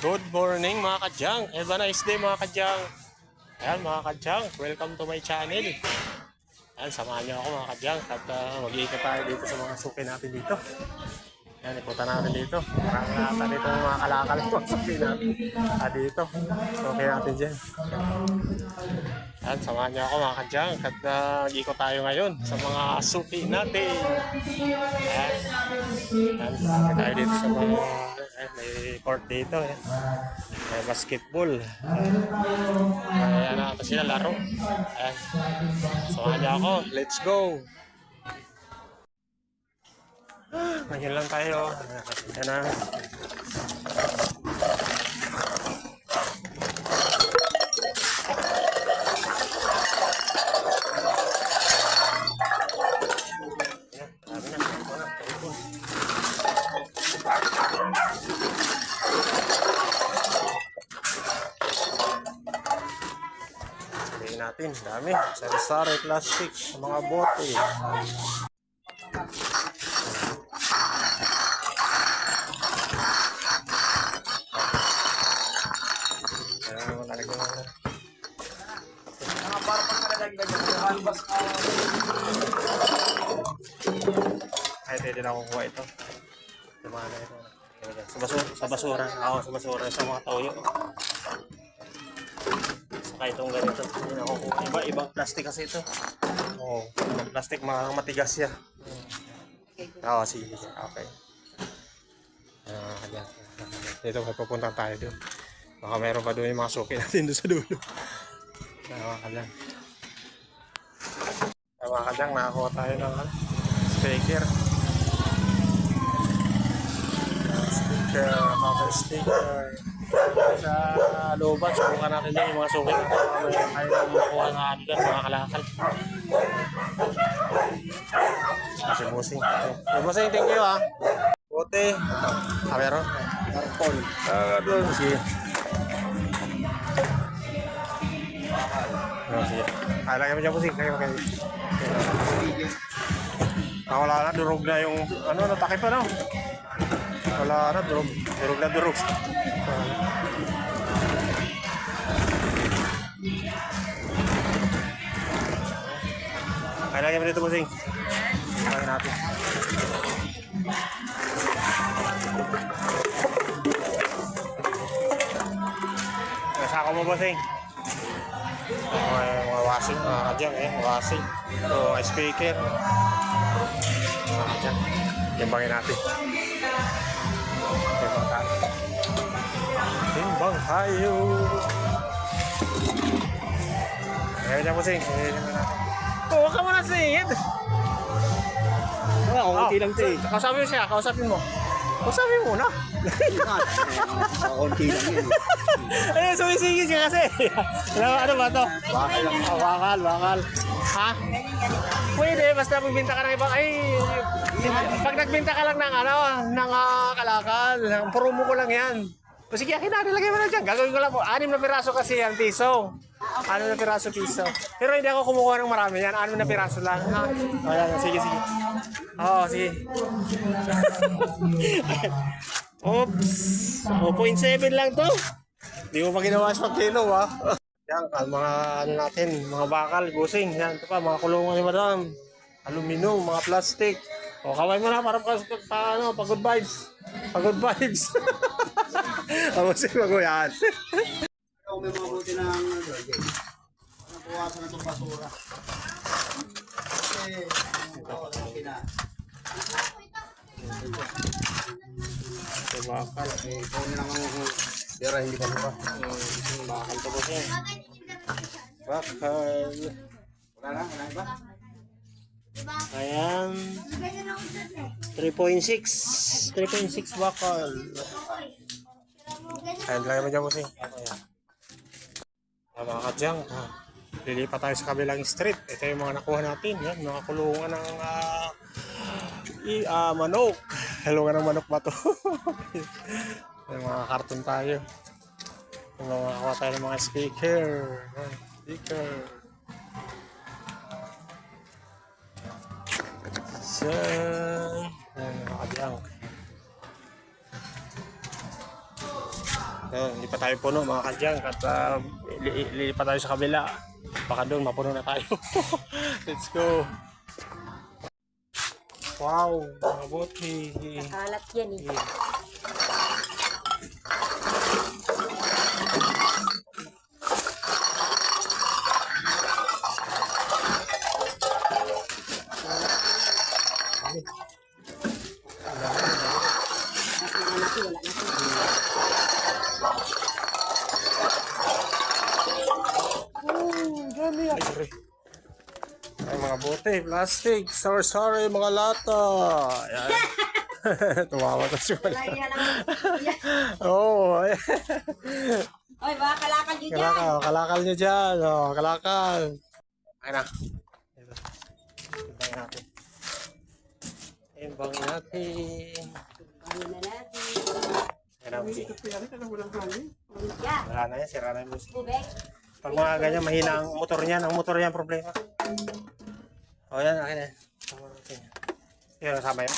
Good morning mga kadyang. Have a nice day mga kadyang. Ayan mga kadyang, welcome to my channel. Ayan, samahan niyo ako mga kadyang at mag-iikot tayo dito sa mga suki natin dito. Ayan, ikutan natin dito. Marami nata dito mga kalakal yung mga suki natin. Dito, suki natin dyan. Ayan, samahan niyo ako mga kadyang at mag-iikot tayo ngayon sa mga suki natin. Ayan, ayan, tayo dito sa mga may court dito eh. May basketball. Ayan na ito sila laro. Ayan. Samahan niyo ako. Let's go. Ngayon lang tayo. Ayan na. Natin, dami. Sari-sari plastic, mga bote. Ay, pwede na kukuha ito. Lumana ito. Sa basura. Ako sa basura sa mga toyo. Itong ganito, ibang plastic kasi ito. Oh, ibang plastic, matigas siya. Oo, sige. Okay. Dito may pupunta tayo doon. Baka meron pa doon yung mga suki natin doon sa dulo. Mga kalang. Mga kalang, nakakuha tayo ng sticker. Sticker. Sa looban, subukan natin din yung mga suki ito. Ayaw na makuha nga dyan, mga kalakal. Kasi busing. Busing, thank you ha. Bote. Meron? Carpol. Doon, sige. Sige. Lagyan mo dyan busing. Lagyan mo kayo. Wala na, durog na yung, natakip pa no? Wala na, durog na durog. Ay, lagyan mo dito, busing. Lagyan natin. Nasako mo, busing. Mga wasing, mga kadyang, wasing. Ito, speaker. Mga kadyang. Timbangin natin. Timbang tayo. Ayan dyan, busing. Huwag ka muna singit. Konti lang ito eh. Kausapin mo siya, kausapin mo. Kausapin mo na. Konti lang yun. Ay, sumisingit siya kasi. Ano ba ito? Bakal lang. Bakal. Ha? Pwede, basta magbinta ka ng ibang, pag nagbinta ka lang ng kalakal, promo ko lang yan. O sige, akin na, nilagay mo na dyan. Gagawin ko lang po. 6 na piraso kasi yan, piso. 6 na piraso, piso. Pero hindi ako kumukuha ng marami yan. 6 na piraso lang. Ha? O yan, sige. Oo, sige. Oops. 0.7 lang to. Hindi mo pa ginawa sa kilo, ha? Yan, mga natin, mga bakal, busing. Yan, ito pa, mga kulungan ni madam. Aluminum, mga plastic. O, kaway mo na para pagod vibes. Pagod vibes. Busing, maguyan. Ikaw may mabuti ng nakuwasan na itong basura. Kasi, ito bakal. ikaw na lang ang tira, hindi pa pa. Bakal to busing. Bakal. Wala ba? Ayan. 3.6 bakal. Ayan, lagay mo dyan, busing. Ayan. Mga kadyang, lilipat tayo sa kabilang street. Ito yung mga nakuha natin. Yan, mga kulungan ng manok. Kulungan ng manok ba ito? Mga karton tayo. Nakakuha tayo ng mga speaker. Ayan, mga kadyang. Lipat tayo puno mga kadyang at lilipat tayo sa kabila. Baka doon mapuno na tayo. Let's go. Wow, mga bote. Kalat yan eh. Dami. Ay, sorry. Ay, mga bote, plastic. Sorry, mga lata. Ayan. Tumawa to si Wala. Oo. Oy, baka kalakal nyo dyan. Kalakal nyo dyan. Oh, kalakal. Ayun na. Ito. Timbangin natin. Timbangin natin. Ano na natin? Ayun na, busi. Yeah. Wala na yan, sira na yung busi. Bubek. Pag mga ganyan, mahina ang motor niyan. Ang motor niyan problema. O yan, akin na. Yan, nasama yun.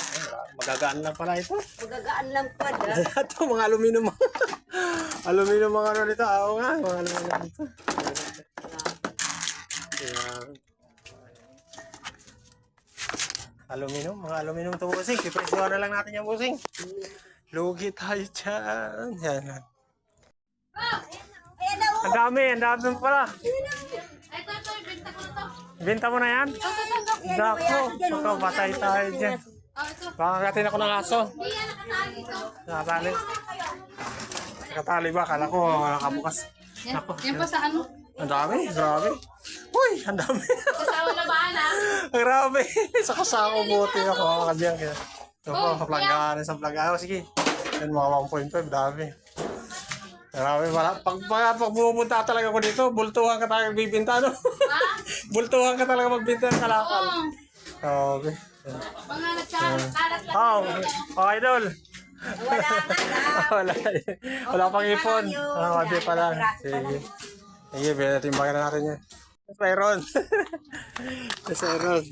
Magagaan lang pala ito. Magagaan lang pa da. Ito, mga aluminum. Aluminum mga ano nito. Oo nga, mga aluminum nito. Yan. Aluminum, mga aluminum ito, busing. Pipresyohan na lang natin yung busing. Lugi tayo dyan. Yan. Ayan na Ang dami pala. Ito, ibenta ko na to. Benta mo na yan? Dako, baka patay tayo dyan. Oh, ito. Baka gatin ako ng aso. Hindi yan nakatali ito. Nakatali. Nakatali ba? Kala ko nakabukas. Yan, Ako, yan pa sa ano? ang dami, grabe. Uy, ang dami. Kasawa na bahala. Grabe. Sa kasako buti ako mga kabiyang. Ito po, kaplanggaan sa planggaan. Sige. Yan mga 1.5, dami. Grabe, pag pumunta talaga ko dito, bultuhan ka talaga magbibinta, no? Ha? Bultuhan ka talaga magbinta ng kalakal. Oo. Grabe. Mga nagkalat lang. Oh, idol. Wala na. Wala. Wala pang ipon. Hindi pa lang. Sige. Sige, timbangan na natin yan. Yes, Mayroon. Yes, Mayroon.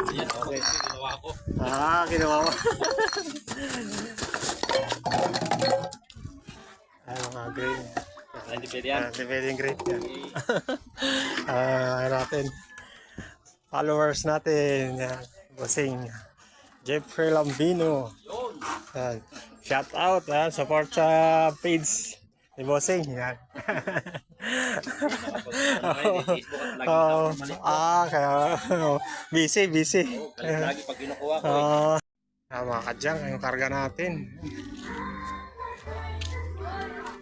Okay. Ginawa ko. Ginawa mo. Ay, mga green. Hindi pwede yan. Hindi pwede yung green yan. Natin. Followers natin. Yan. Bossing. Jeffrey Lambino. Yan. Shout out. Yan. Support sa page ni Bossing. Yan. Kaya busy. Lagi pag kinukuha ko. Mga kadyang, yung karga natin.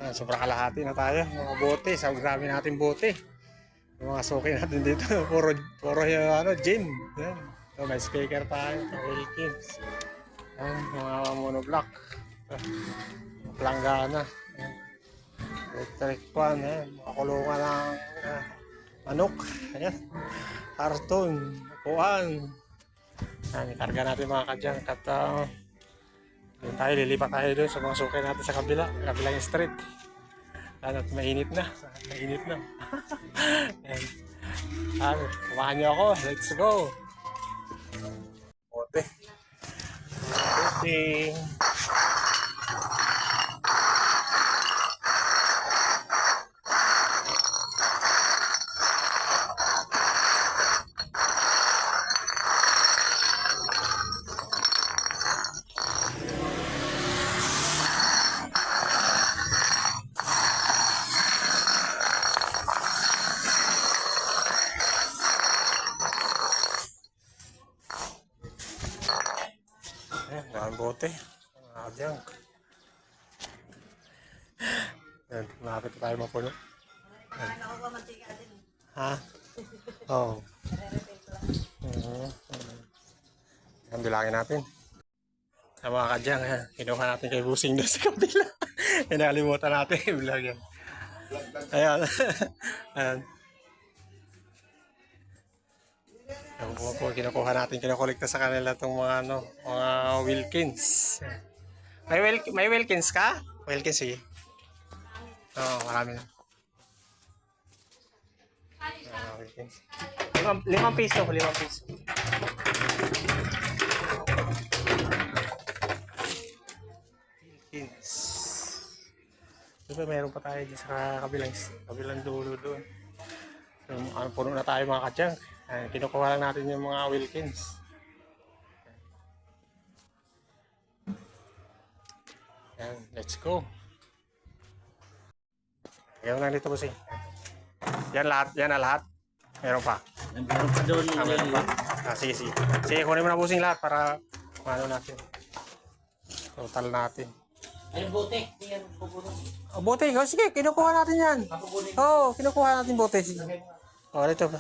Sobrang kalahati na tayo. Mga bote, sa grabe natin bote. Yung mga suki natin dito, puro yung gin. Yan. So, may speaker tayo, Wilkins. Mga monoblock. Planggana. Electric fan, mga kulungan ng manok. Ayan. Karton, upuan. Yan, ikarga natin mga kadyang. At lilipat tayo doon sa mga suki natin sa kabilang street. At mainit na. Samahan niyo ako. Let's go. Bote. Ayan, bote. Ayan. Ayan, malapit na tayo mapuno. Ha? Oo. Ayan, bilangin natin. Sa mga kadyang, kinuha natin kay Busing doon sa kabila. Nakalimutan natin, bilangin. Ayan. Ayan. Yung po, kinukuha natin, kinukolekta sa kanila itong mga mga Wilkins. May Wilkins ka? Wilkins, sige. Oo, marami na. Wilkins. 5 piso. Wilkins. Diba meron pa tayo dyan sa kabilang dulo doon. So, puno na tayo mga kadyang. Kinukuha lang natin yung mga Wilkins. Yan, let's go. Ayaw lang dito bossing. Yan na lahat. Meron pa. Meron pa doon. Meron pa. Sige. Sige, kunin mo na bossing lahat para ano natin. Total natin. Ay, bote. Yan, pupuno. Oh, bote, oh, sige, kinukuha natin yan. Oo, kinukuha natin bote. Sige. Oh, dito pa.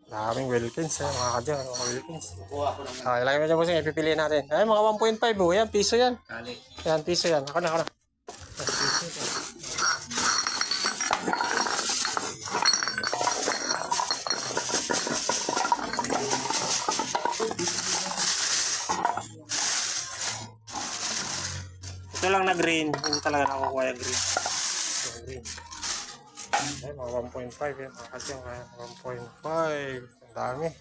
Daming Wilkins, mga kadyang, mga Wilkins. Kuha ko ng Ilagay mo dyan bossing, ipipiliin natin. Ay, mga 1.5 oh, yan, piso yan. kali. Yan, piso yan. Ako na. Ito lang na green. Hindi talaga nakukuha yung green. Yung green. Ay, mga 1.5 yan. Mga kasyang, 1.5. Ang dami.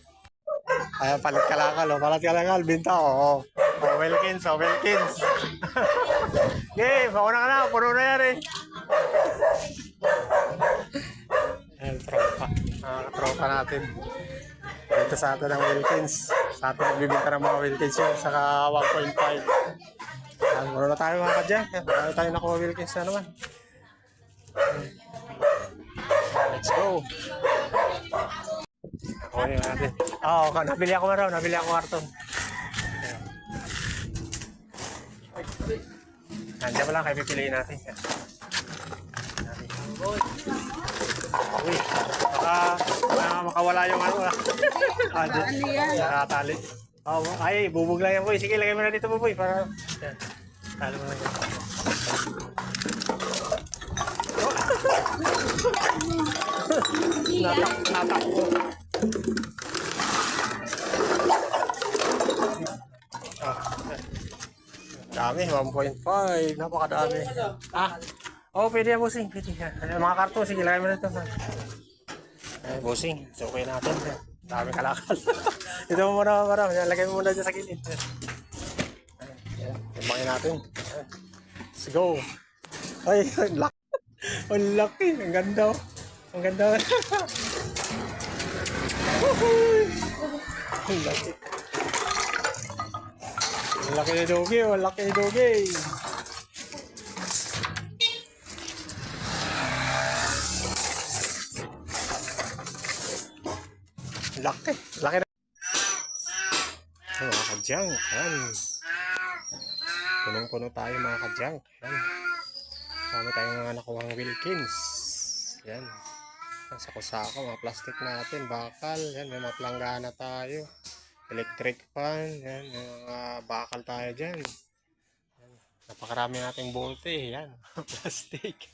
Ay, palit kalakal. Oh. Palit kalakal. Binta ko. Oh. Oh, Wilkins. Oh, Wilkins. Okay, mauna ka na. Puno na yan eh. Ayan, tropa. Tropa natin. Dito sa atin ng Wilkins. Sa atin nagbibinta ng mga Wilkins yun. Saka 1.5. Ayan, muna na tayo mga kadyan. Marami tayo nakuha Wilkins na naman. Let's go. Kunin natin. Oo, nabili ako maraw. Nabili ako karton. Nandiyan mo lang kayo pipiliin natin. Uy, baka makawala yung ano ah. Nakatali. Oh, ay, bubog lang yan boy. Sige, lagay mo na dito boy para yan. Talo mo na yan. Natakbo. Dami, 1.5. Napakadami. Oh, pwede yan, bossing. Pwede yan. Mga karton, sige, lagay mo na ito. Ay, bossing. So, okay natin. Dami kalakal. Ito mo muna, marami. Lagay mo muna dyan sa gilid. Timbangin natin. Let's go. Ay, ang laki. Ang laki. Ang ganda. Ang ganda. Ang laki. Ang laki ni Dogi. Ang laki ni Dogi. Laki. Laki na. Ay, mga kadyang. Yan. Punong-puno tayo mga kadyang. Yan. Dami tayong mga nakuhang Wilkins. Yan. Sa kusako, mga plastic natin. Bakal. Yan. May mga planggana tayo. Electric fan. Yan. May mga bakal tayo dyan. Yan. Napakarami nating bolte. Yan. Plastic.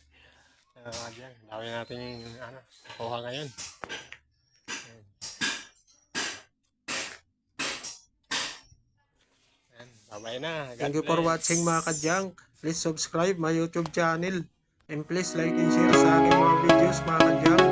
Yan. Dami natin nakuha ngayon. Bye na. Thank you for watching mga kadyang. Please subscribe my YouTube channel. And please like and share sa aking mga videos mga kadyang.